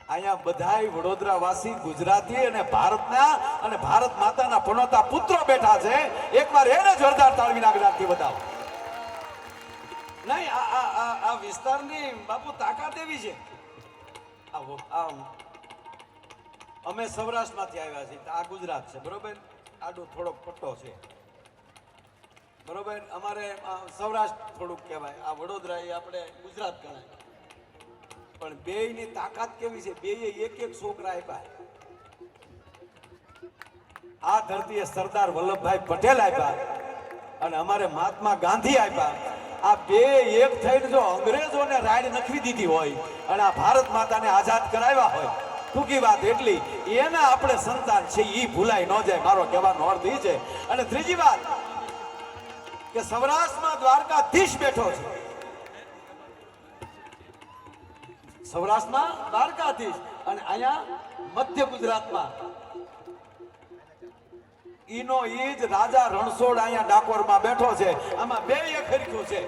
અહીંયા બધાય વડોદરા વાસી ગુજરાતી અને ભારતના અને ભારત માતાના પનોતા પુત્રો બેઠા છે. એકવાર એને જોરદાર તાળવીના ગળાથી બતાવો. નહીં આ વિસ્તારની બાપુ તાકાત એવી છે. અમે સૌરાષ્ટ્રમાંથી આવ્યા છીએ. આ ગુજરાત છે બરોબર. આડો થોડોક પટ્ટો છે બરોબર. અમારે સૌરાષ્ટ્ર થોડુંક કહેવાય. આ વડોદરા એ આપણે ગુજરાત ગણાય. પણ બેયની તાકાત કેવી છે? બેય એક એક છોકરા આપ્યા. આ ધરતીએ સરદાર વલ્લભભાઈ પટેલ આપ્યા અને અમારે મહાત્મા ગાંધી આપ્યા. આ બે એક થઈને જો અંગ્રેજોને રાડ નખવી દીધી હોય અને આ ભારત માતાને આઝાદ કરાવ્યા હોય, ટૂંકી વાત એટલી, એના આપણે સંતાન છે, એ ભૂલાઈ ન જાય. મારો કહેવાનો અર્થ એ છે. અને ત્રીજી વાત કે સૌરાષ્ટ્રમાં દ્વારકાધીશ બેઠો છે. સૌરાષ્ટ્રમાં દ્વારકાધીશ અને અહીંયા મધ્ય ગુજરાતમાં ઈનો ઈ જ રાજા રણછોડ અહીંયા ડાકોરમાં બેઠો છે. આમાં બે એક હરખું છે.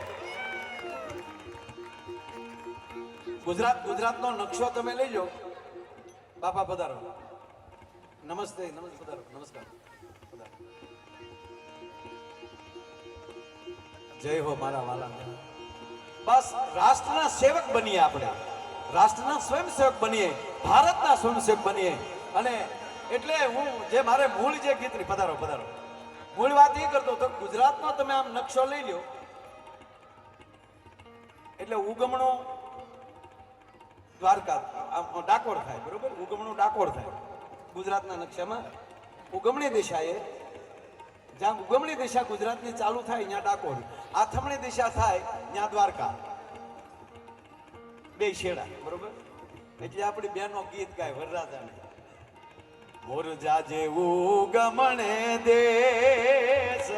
ગુજરાતનો નકશો તમે લઈ લો. બાપા પધારો. નમસ્તે. પધારો. નમસ્કાર. જય હો મારા વાલા. બસ રાષ્ટ્રના સેવક બનીએ આપણે. રાષ્ટ્રના સ્વયંસેવક બનીએ. ભારતના સ્વયંસેવક બનીએ. અને એટલે હું જે મારે મૂળ જે ગીતની પધારો મૂળ વાત એ કરતો તો ગુજરાતનો તમે આમ નકશો લઈ લ્યો એટલે ઉગમણું દ્વારકા આમ ડાકોર થાય બરોબર. ઉગમણું ડાકોર થાય ગુજરાતના નકશામાં. ઉગમણી દિશાએ જ્યાં ઉગમણી દિશા ગુજરાતની ચાલુ થાય ત્યાં ડાકોર. આથમણી દિશા થાય ત્યાં દ્વારકા. બે શેડા બરોબર. એટલે આપણી બેનો ગીત ગાય વરરાજાને. મોરજા જેવું ગમણે દેશ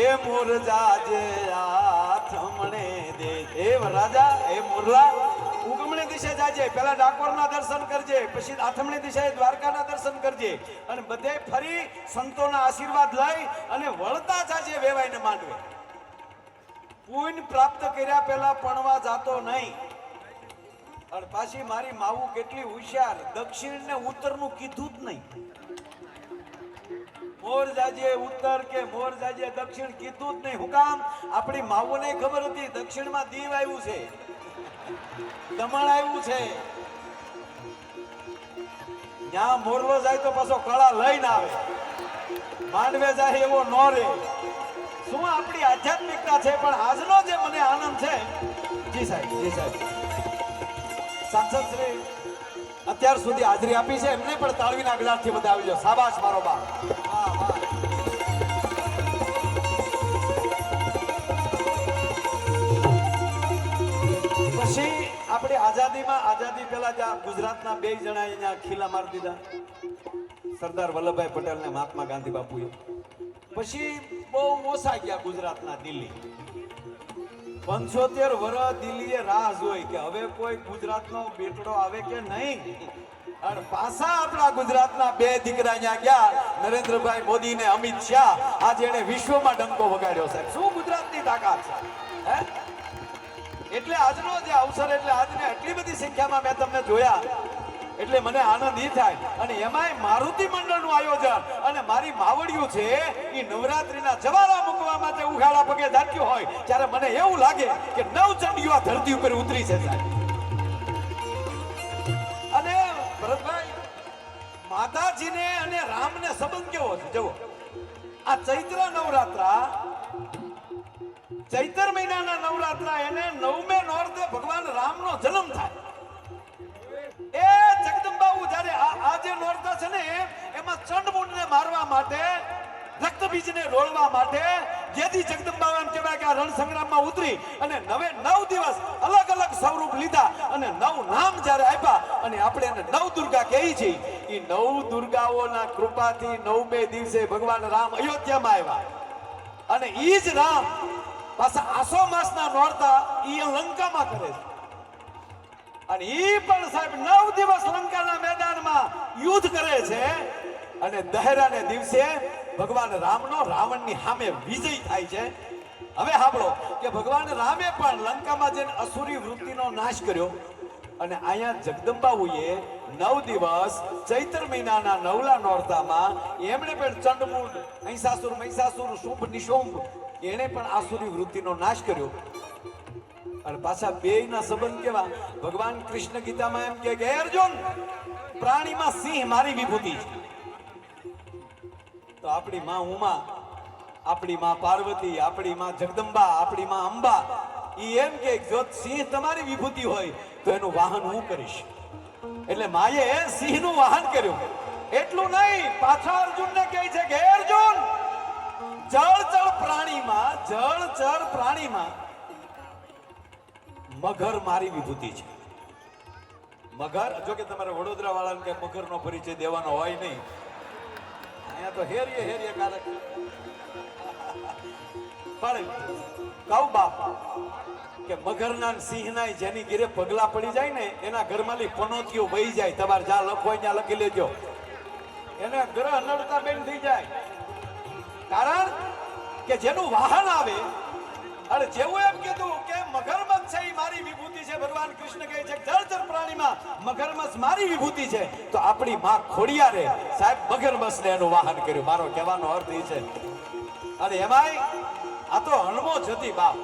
એ મોરજા જે આથમણે દેશ. એ વરરાજા એ મોરલા ઉગમણી દિશા જાજે. પેલા ડાકોરના દર્શન કરજે, પછી આથમણી દિશાએ દ્વારકાના દર્શન કરજે અને બધે ફરી સંતોના આશીર્વાદ લઈ અને વળતા જાજે વેવાઈને માંડવે. પુણ્ય પ્રાપ્ત કર્યા પહેલા પણવા જાતો નહીં. અને પાછી મારી માવું કેટલી હોશિયાર, દક્ષિણ ને ઉત્તર નું કીધું જ નહીં. મોર જાજે ઉત્તર કે મોર જાજે દક્ષિણ કીધું જ નહીં. હું કામ? આપણી માવુને ખબર હતી દક્ષિણમાં દીવ આવ્યું છે, દમણ આવ્યું છે. ત્યાં મોરલો જાય તો પાછો કળા લઈને આવે. માંડવે જાય એવો ન રે. શું આપણી આધ્યાત્મિકતા છે. પણ આજનો જે મને આનંદ છે. જી સાહેબ સાંસદ શ્રી અત્યાર સુધી હાજરી આપી છે એમને પણ તાળવીના ગળાથી બધા આવી જાઓ. શાબાશ મારો બા. પછી આપણે આઝાદી પહેલા જ્યાં ગુજરાતના બે જણા અહીંયા ખીલા મારી દીધા, સરદાર વલ્લભભાઈ પટેલ ને મહાત્મા ગાંધી બાપુએ. પછી બહુ ઓછા ગયા ગુજરાતના દિલ્હી. 75 વર્ષ દિલ્હીએ રાહ જોઈ કે હવે કોઈ ગુજરાતનો બેટડો આવે કે નહીં. અને પાછા આપણા ગુજરાતના બે દીકરા અહીંયા ગયા, નરેન્દ્રભાઈ મોદી ને અમિત શાહ. આજે એને વિશ્વમાં ડંકો વગાડ્યો. સાહેબ શું ગુજરાતની તાકાત છે. એટલે આજનો જે અવસર, એટલે આજને એટલી બધી સંખ્યામાં મેં તમને જોયા એટલે મને આનંદ ઈ થાય. અને એમાંય મારુતિ મંડળનું આયોજન અને મારી માવડિયું છે એ નવરાત્રીના જવારા મૂકવા માટે ઉઘાડા પગે દાટ્યું હોય ત્યારે મને એવું લાગે કે નવચંડીઓ આ ધરતી ઉપર ઉતરી છે સાહેબ. અને ભરતભાઈ, માતાજીને અને રામને સંબંધ કેવો છે જુઓ. આ ચૈત્ર મહિનાના નવરાત્રા એને 9મે નોરતે ભગવાન રામનો જન્મ થાય. એ જગદંબાઓ જ્યારે આ જે નોરતા છે ને એમાં ચંડમુંડને મારવા માટે, રક્તબીજને રોળવા માટે જેથી જગદંબા એમ કહેવાય કે આ રણ સંગ્રામમાં ઉતરી અને 9 દિવસ અલગ અલગ સ્વરૂપ લીધા અને 9 નામ જ્યારે આપ્યા અને આપણે એને 9 દુર્ગા કહી છે. એ 9 દુર્ગાઓના કૃપાથી 9મે દિવસે ભગવાન રામ અયોધ્યામાં આવ્યા. અને ઈ જ રામ પાછા આસો માસના નોરતા ઈ લંકામાં કરે છે. અને ઈ પણ સાહેબ 9 દિવસ લંકાના મેદાનમાં યુદ્ધ કરે છે. અને દહેરાને દિવસે ભગવાન રામનો રાવણની સામે વિજય થાય છે. હવે સાંભળો કે ભગવાન રામે પણ લંકામાં જઈને અસુરી વૃત્તિનો નાશ કર્યો અને અહીંયા જગદંબાઓએ 9 દિવસ ચૈત્ર મહિનાના નવલા નોરતામાં એમણે પણ ચંડમુંડ મહિષાસુર શુંભ નિશુંભ એણે પણ આસુરી વૃત્તિનો નાશ કર્યો. અને પાછા બેયના સંબંધ કેવા? ભગવાન કૃષ્ણ ગીતામાં એમ કે અર્જુન, પ્રાણીમાં સિંહ મારી વિભૂતિ છે. તો આપણી માં ઉમા, આપણી માં પાર્વતી, આપણી માં જગદંબા, આપણી માં અંબા ઈ એમ કે જો સિંહ તમારી વિભૂતિ હોય તો એનું વાહન હું કરીશ. એટલે માએ સિંહનું વાહન કર્યું. એટલું નહીં, પાછા અર્જુનને કહે છે કે અર્જુન, જળચર પ્રાણીમાં મગર મારી વિભૂતિ છે. મગર, જો કે તમારે વડોદરા વાળાને કે મગરનો પરિચય દેવાનો હોય નહીં, અહીંયા તો હેરીએ કારક. પણ કહું બાપ કે મગરના સિંહના જેની ઘરે પગલા પડી જાય ને એના ઘરમાંથી પનોતીઓ વહી જાય. તમારે જ્યાં લખો હોય ત્યાં લખી લેજો, એને ગ્રહ નડતા બેન થઈ જાય. કારણ કે જેનું વાહન આવે. અને જેવું એમ કીધું કે મગરમચ્છ છે એ મારી વિભૂતિ છે, ભગવાન કૃષ્ણ કહે છે જળચર પ્રાણીમાં મગરમચ્છ મારી વિભૂતિ છે, તો આપણી માં ખોડિયારે સાહેબ મગરમચ્છને એનું વાહન કર્યું. મારો કહેવાનો અર્થ એ છે. અને એમાંય આ તો હણમો જ હતી બાપ.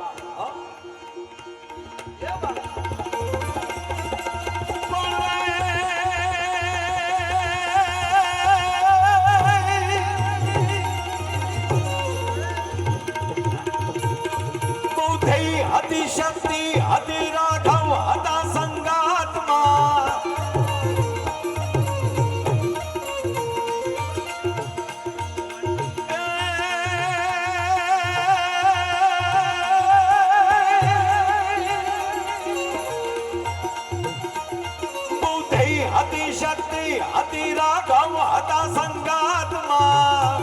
હતી શક્તિ, હતી રાઘવ, હતા સંગાતમાં. બુદ્ધિ હતી શક્તિ, હતી રાઘવ, હતા સંગાતમાં.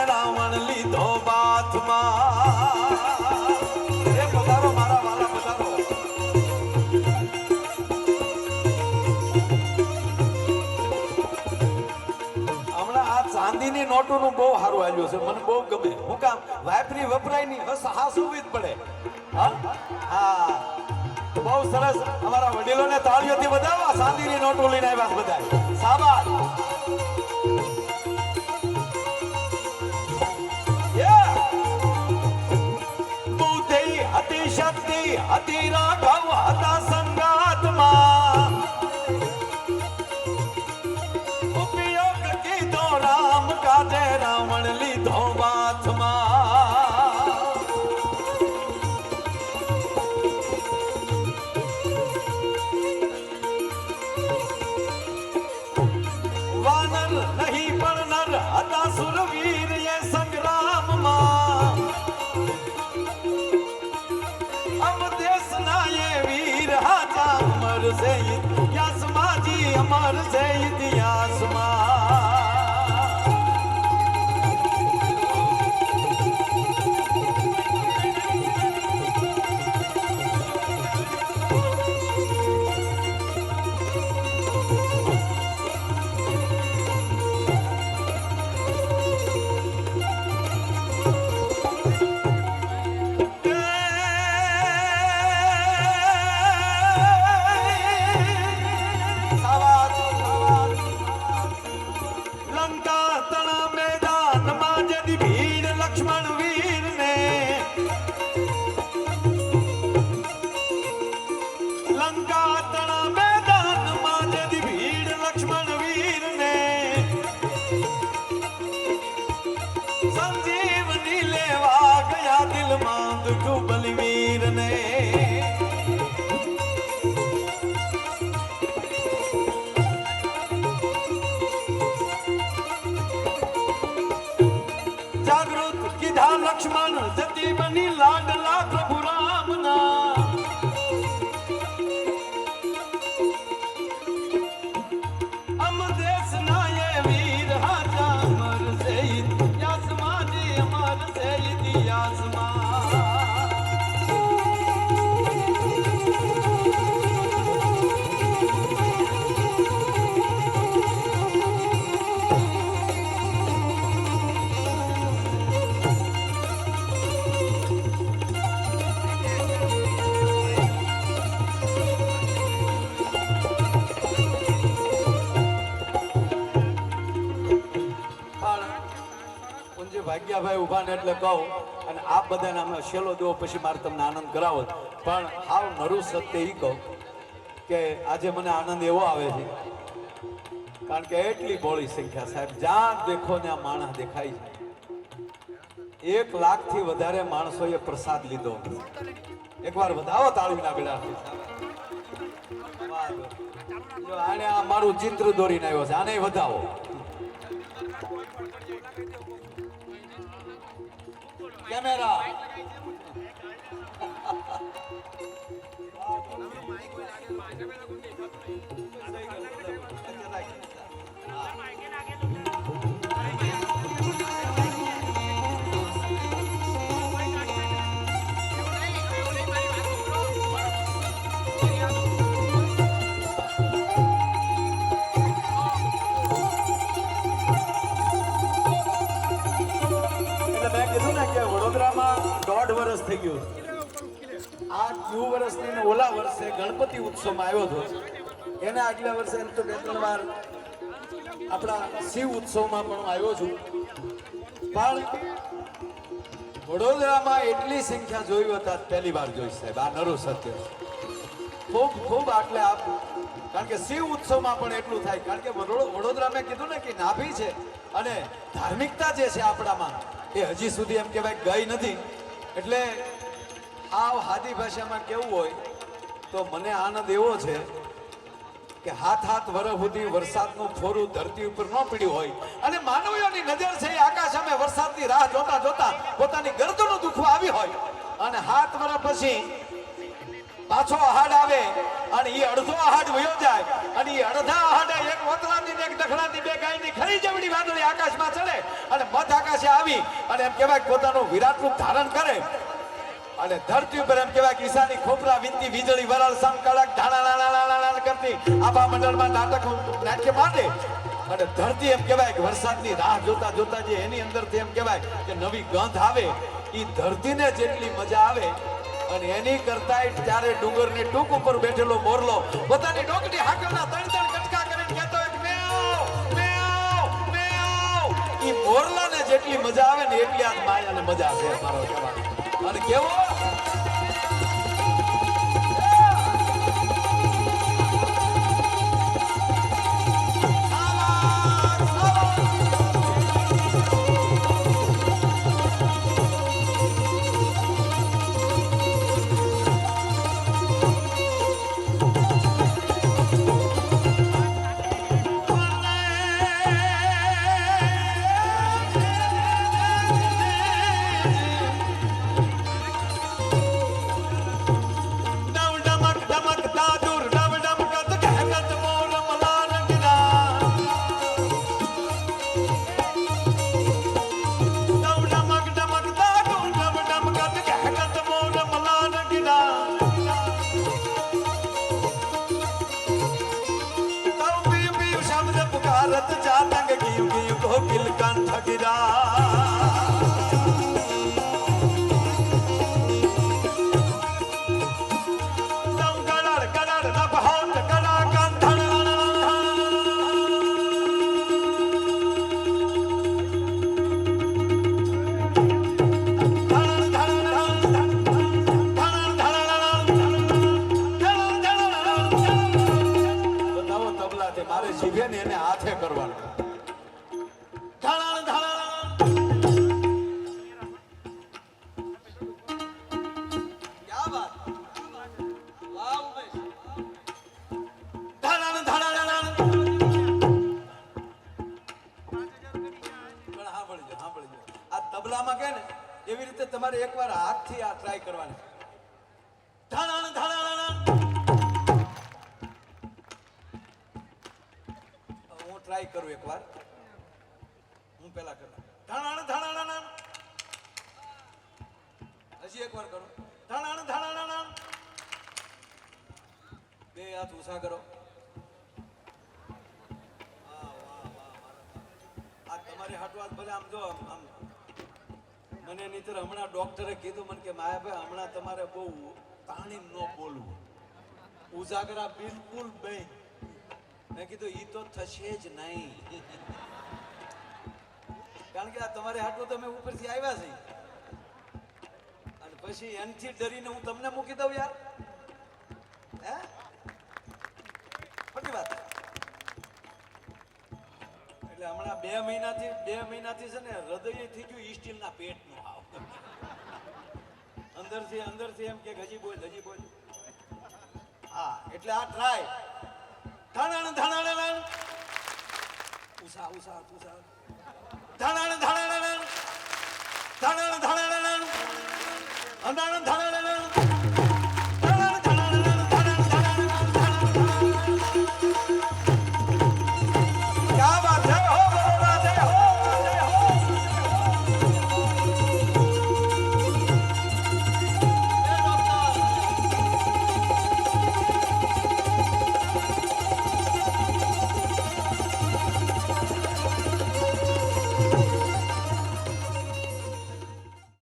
રાવણ લીધો બાથમાં. એ પધારો મારા વાલા, પધારો. હમણાં આ ચાંદીની નોટોનું બહુ સારું આવ્યું છે, મને બહુ ગમે. હું કામ વાપરી વપરાય ની બસ હા સુવી જ પડે. હા બહુ સરસ. અમારા વડીલોને તાળીઓથી વધાવો. ચાંદીની નોટો લઈને આવ્યા બધા. સાબાસ. શક્તિ હતી રાઘવ, હતા સંગાતમાં. ઉપયોગ કીધો રામ કાજે, રાવણ લીધો બાથમાં. વાનર નહીં પણ નર હતા સુરવીર એ સંગ્રામમાં. अमर से इतिहास माजी, अमर से इतिहास बलवीर ने जागृत किधा लक्ष्मण जति बनी लाडला प्रभु राम ना अम देश ना ये वीर हाजा अमर से इतिहास माजी अमर से इतिहास मा તમે ઊભા ને એટલે કહું અને આપ બધાને અમે છેલ્લો દેવો પછી મારે તમને આનંદ કરાવો પણ હાવ નરું સત્ય એ કહું કે આજે મને આનંદ એવો આવે છે કારણ કે એટલી બોળી સંખ્યા સાહેબ જ્યાં દેખો ને આ માણસ દેખાય છે 1 લાખથી વધારે માણસોએ પ્રસાદ લીધો એકવાર વધાવો તાળીના ગળાથી જો આને આ મારું ચિત્ર દોરીને આવ્યો છે આને વધાવો કેમેરા વડોદરામાં 1.5 વર્ષ થઈ ગયું આ ન્યુ વર્ષની ને ઓલા વર્ષે ગણપતિ ઉત્સવમાં આવ્યો હતો એને આગલા વર્ષે એમ તો 2-3 વાર આપણા શિવ ઉત્સવમાં પણ આવ્યો છું પણ વડોદરામાં એટલી સંખ્યા જોઈ હતા પહેલી વાર જોઈ સાહેબ આ નરું સત્ય ખૂબ ખૂબ આટલે આપ કારણ કે શિવ ઉત્સવમાં પણ એટલું થાય કારણ કે વડોદરા મેં કીધું ને કે નાભી છે અને ધાર્મિકતા જે છે આપણામાં એ હજી સુધી એમ કહેવાય ગઈ નથી એટલે આ હાદી ભાષામાં કેવું હોય તો મને આનંદ એવો છે કે હાથ વરસ સુધી વરસાદનું ફોરું ધરતી ઉપર ન પડ્યું હોય અને માનવીઓની નજર છે એ આકાશ સામે વરસાદની રાહ જોતા જોતા પોતાની ગરદનો દુખવા આવી હોય અને 7 વર્ષ પછી પાછો આહાડ આવે અને એ અડધો આહાડ વયો જાય અને એ અડધા આહાડે એક ઓતલાની એક દખલાની બે ગાયની ખરી જેવડી વાદળી આકાશમાં ચડે અને મધ આકાશે આવી અને એમ કહેવાય પોતાનું વિરાટ રૂપ ધારણ કરે અને ધરતી ઉપર એમ કહેવાય ઈશાની ખોપરા વિનતી વીજળી વરાળ સમ કડક ઢાણા કરતી આભા મંડળમાં નાટ્ય માટે અને ધરતી એમ કહેવાય કે વરસાદની રાહ જોતા જોતા જે એની અંદરથી એમ કહેવાય કે નવી ગંધ આવે એ ધરતીને જેટલી મજા આવે અને એની કરતા ત્યારે ડુંગરની ટૂંક ઉપર બેઠેલો મોરલો પોતાની ડોકની હાકરના 3 કટકા કરીને કહેતો હોય કે મેઓ ઈ મોરલાને જેટલી મજા આવે ને એટલી આ માયાને મજા છે મારો કહેવાનો અને કેવો એવી રીતે તમારે એકવાર હાથથી આ ટ્રાય કરવાની હું ટ્રાય કરું એકવાર હું પેલા કરું હજી એકવાર કરું બે હાથ ઊંચા કરો આ તમારી હાટવાત ભલે આમ જો આમ મને નીતર હમણાં ડોક્ટરે કીધું મને કે માયાભાઈ હમણાં તમારે બહુ તાણી ન બોલવું ઉજાગરા બિલકુલ બેન મેં કીધું ઈ તો થશે જ નહીં કારણ કે આ તમારે હાટું તમે ઉપરથી આવ્યા છે અને પછી એનથી ડરીને હું તમને મૂકી દઉં યાર, હે ખોટી વાત. એટલે હમણાં 2 મહિનાથી છે ને હૃદય થઈ ગયું સ્ટીલના પેટનું આવ અંદરથી એમ કે હજી બોલ. હા એટલે આ ટ્રાય ધાણાણ ઉષા ધાણાણ અંધાણ